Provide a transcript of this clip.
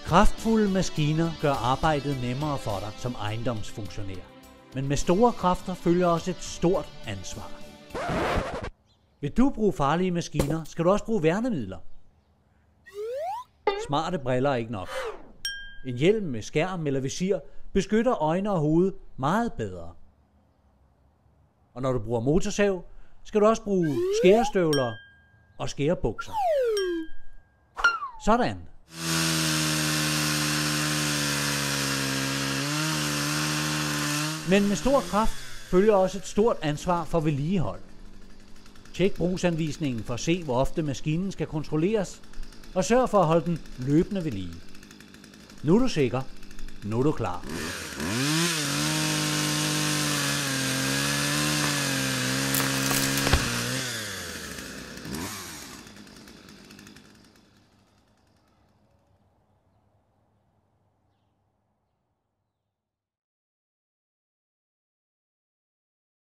Kraftfulde maskiner gør arbejdet nemmere for dig som ejendomsfunktionær. Men med store kræfter følger også et stort ansvar. Vil du bruge farlige maskiner, skal du også bruge værnemidler. Smarte briller er ikke nok. En hjelm med skærm eller visir beskytter øjne og hoved meget bedre. Og når du bruger motorsav, skal du også bruge skærestøvler og skærebukser. Sådan. Men med stor kraft følger også et stort ansvar for vedligehold. Tjek brugsanvisningen for at se, hvor ofte maskinen skal kontrolleres, og sørg for at holde den løbende ved lige. Nu er du sikker. Nu er du klar.